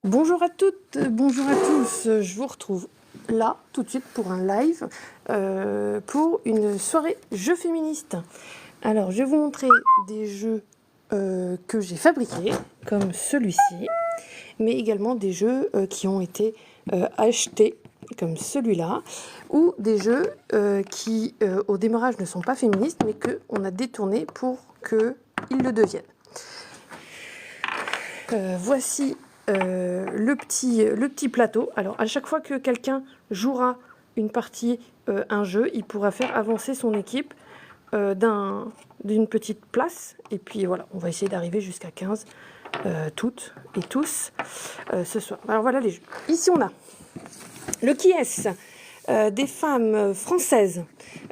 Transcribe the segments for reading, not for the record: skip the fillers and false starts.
Bonjour à toutes, bonjour à tous, je vous retrouve là tout de suite pour un live pour une soirée jeux féministes. Alors je vais vous montrer des jeux que j'ai fabriqués comme celui-ci, mais également des jeux qui ont été achetés comme celui-là, ou des jeux qui au démarrage ne sont pas féministes mais qu'on a détournés pour qu'ils le deviennent. Voici le petit plateau. Alors à chaque fois que quelqu'un jouera une partie, un jeu, il pourra faire avancer son équipe d'une petite place. Et puis voilà, on va essayer d'arriver jusqu'à 15 toutes et tous ce soir. Alors voilà les jeux. Ici on a le qui est des femmes françaises.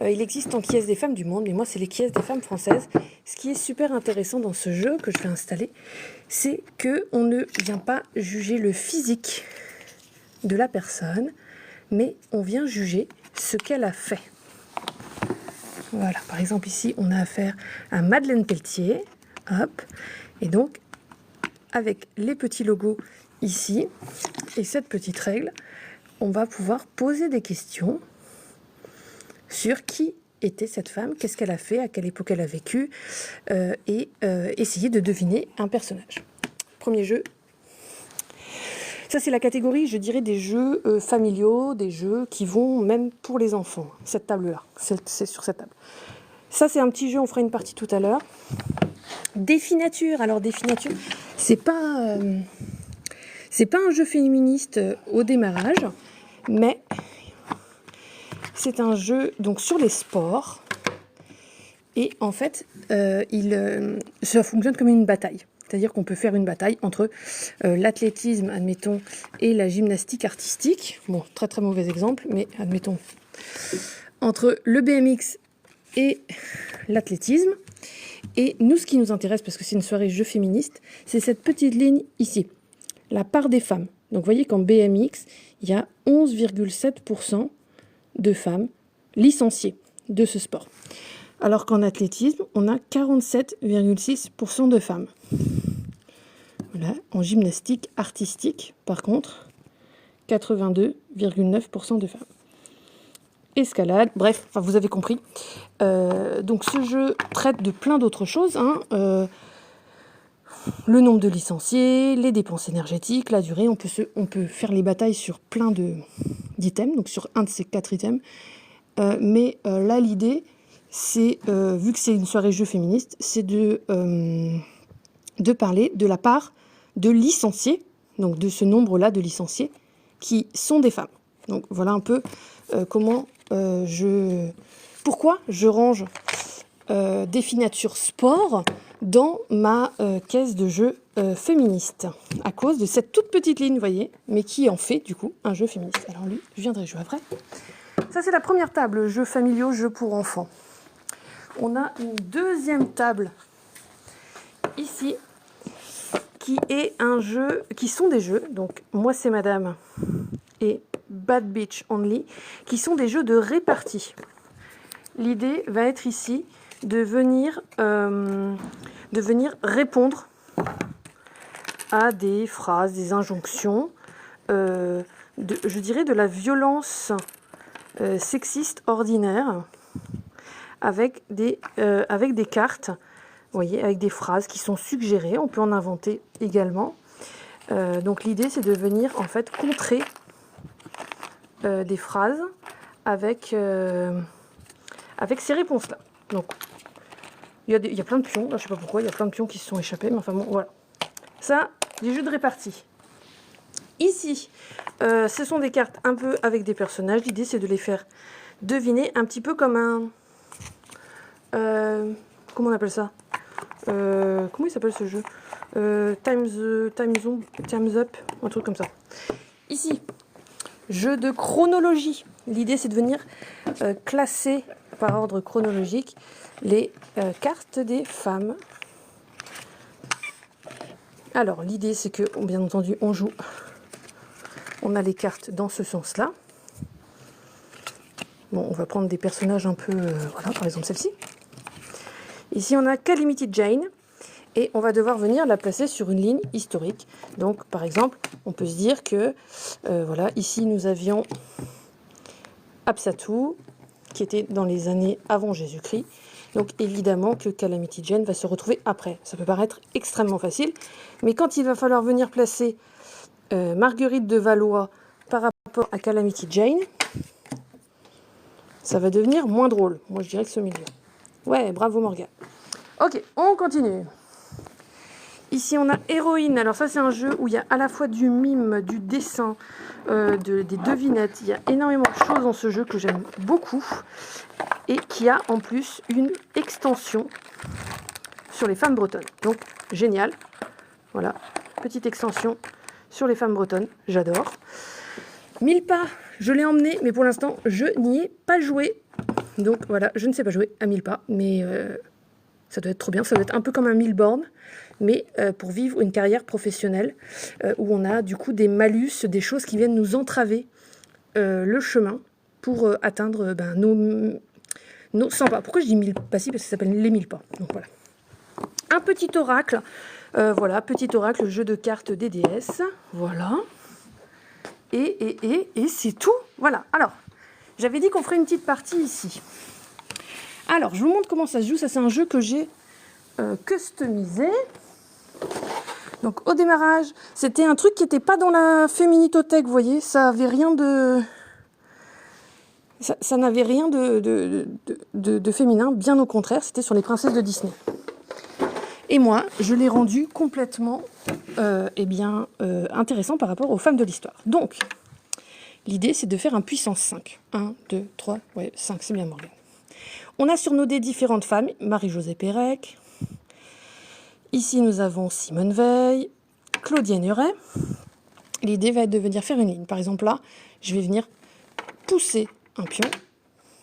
Il existe en qui est des femmes du monde, mais moi c'est les qui est des femmes françaises. Ce qui est super intéressant dans ce jeu que je vais installer, c'est qu'on ne vient pas juger le physique de la personne, mais on vient juger ce qu'elle a fait. Voilà, par exemple ici on a affaire à Madeleine Pelletier, hop, et donc avec les petits logos ici et cette petite règle, on va pouvoir poser des questions sur qui était cette femme, qu'est-ce qu'elle a fait, à quelle époque elle a vécu, et essayer de deviner un personnage. Premier jeu. Ça, c'est la catégorie, je dirais, des jeux familiaux, des jeux qui vont même pour les enfants. Cette table-là, c'est sur cette table. Ça, c'est un petit jeu, on fera une partie tout à l'heure. Définature. Alors, définature, c'est pas un jeu féministe au démarrage, mais c'est un jeu donc sur les sports. Et en fait, ça fonctionne comme une bataille. C'est-à-dire qu'on peut faire une bataille entre l'athlétisme, admettons, et la gymnastique artistique. Bon, très très mauvais exemple, mais admettons. Entre le BMX et l'athlétisme. Et nous, ce qui nous intéresse, parce que c'est une soirée jeu féministe, c'est cette petite ligne ici. La part des femmes. Donc vous voyez qu'en BMX, il y a 11,7% de femmes licenciées de ce sport. Alors qu'en athlétisme, on a 47,6% de femmes. Voilà. En gymnastique artistique, par contre, 82,9% de femmes. Escalade, bref, enfin, vous avez compris. Donc ce jeu traite de plein d'autres choses. Le nombre de licenciés, les dépenses énergétiques, la durée. On peut faire les batailles sur plein d'items, donc sur un de ces 4 items. Mais là, l'idée, c'est, vu que c'est une soirée jeu féministe, c'est de parler de la part de licenciés, donc de ce nombre-là de licenciés, qui sont des femmes. Donc voilà un peu pourquoi je range Définature sport dans ma caisse de jeux féministe, à cause de cette toute petite ligne, vous voyez, mais qui en fait du coup un jeu féministe. Alors lui, je viendrai jouer après. Ça c'est la première table, jeux familiaux, jeux pour enfants. On a une deuxième table ici qui est un jeu, qui sont des jeux, donc Moi c'est Madame et Bad Bitch Only, qui sont des jeux de répartie. L'idée va être ici de venir répondre à des phrases, des injonctions, je dirais de la violence sexiste ordinaire, avec des cartes, vous voyez, avec des phrases qui sont suggérées. On peut en inventer également. Donc l'idée, c'est de venir en fait contrer des phrases avec ces réponses-là. Donc il y a plein de pions. Là, je ne sais pas pourquoi, il y a plein de pions qui se sont échappés, mais enfin bon, voilà. Ça, les jeux de répartie. Ici, ce sont des cartes un peu avec des personnages. L'idée, c'est de les faire deviner un petit peu comme un... comment on appelle ça, comment il s'appelle ce jeu, Time's Up, un truc comme ça. Ici, jeu de chronologie. L'idée, c'est de venir classer par ordre chronologique les cartes des femmes. Alors, l'idée, c'est que, bien entendu, on a les cartes dans ce sens-là. Bon, on va prendre des personnages un peu... voilà, par exemple celle-ci. Ici, on a Calamity Jane. et on va devoir venir la placer sur une ligne historique. Donc, par exemple, on peut se dire que, voilà, ici, nous avions Apsatou, qui était dans les années avant Jésus-Christ. Donc, évidemment que Calamity Jane va se retrouver après. Ça peut paraître extrêmement facile, mais quand il va falloir venir placer Marguerite de Valois par rapport à Calamity Jane, ça va devenir moins drôle. Moi, je dirais que c'est au milieu. Ouais, bravo Morgane. Ok, on continue. Ici, on a Héroïne. Alors ça, c'est un jeu où il y a à la fois du mime, du dessin, des devinettes. Il y a énormément de choses dans ce jeu que j'aime beaucoup. Et qui a en plus une extension sur les femmes bretonnes. Donc, génial. Voilà, petite extension sur les femmes bretonnes. J'adore. 1000 pas, je l'ai emmené, mais pour l'instant, je n'y ai pas joué. Donc voilà, je ne sais pas jouer à 1000 pas, mais ça doit être trop bien. Ça doit être un peu comme un 1000 bornes, mais pour vivre une carrière professionnelle où on a du coup des malus, des choses qui viennent nous entraver le chemin pour atteindre nos 100 pas. Pourquoi je dis 1000 pas? Parce que ça s'appelle les 1000 pas. Donc voilà. Un petit oracle. Voilà, petit oracle, jeu de cartes DDS. Voilà. Et c'est tout. Voilà. Alors, j'avais dit qu'on ferait une petite partie ici. Alors, je vous montre comment ça se joue. Ça, c'est un jeu que j'ai customisé. Donc, au démarrage, c'était un truc qui n'était pas dans la Féminitothèque, vous voyez. Ça avait rien de... Ça n'avait rien de féminin, bien au contraire, c'était sur les princesses de Disney. Et moi, je l'ai rendu complètement intéressant par rapport aux femmes de l'histoire. Donc, l'idée, c'est de faire un puissance 5. 1, 2, 3, ouais, 5, c'est bien Morgane. On a sur nos dés différentes femmes, Marie-Josée Pérec. Ici, nous avons Simone Veil, Claudienne Huret. L'idée va être de venir faire une ligne. Par exemple, là, je vais venir pousser un pion,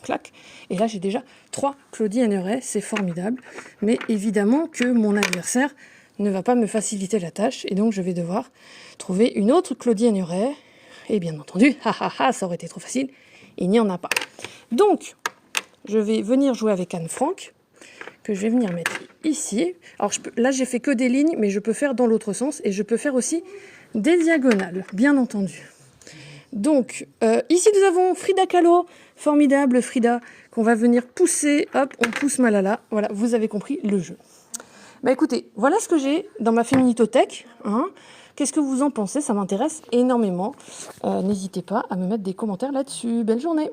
clac, et là j'ai déjà 3 Claudienne Huret, c'est formidable, mais évidemment que mon adversaire ne va pas me faciliter la tâche, et donc je vais devoir trouver une autre Claudienne Huret, et bien entendu, ça aurait été trop facile, il n'y en a pas. Donc, je vais venir jouer avec Anne Frank, que je vais venir mettre ici. Alors là j'ai fait que des lignes, mais je peux faire dans l'autre sens, et je peux faire aussi des diagonales, bien entendu. Donc, ici nous avons Frida Kahlo, formidable Frida, qu'on va venir pousser, hop, on pousse Malala, voilà, vous avez compris le jeu. Bah écoutez, voilà ce que j'ai dans ma Féminitothèque, hein. Qu'est-ce que vous en pensez? Ça m'intéresse énormément. N'hésitez pas à me mettre des commentaires là-dessus. Belle journée!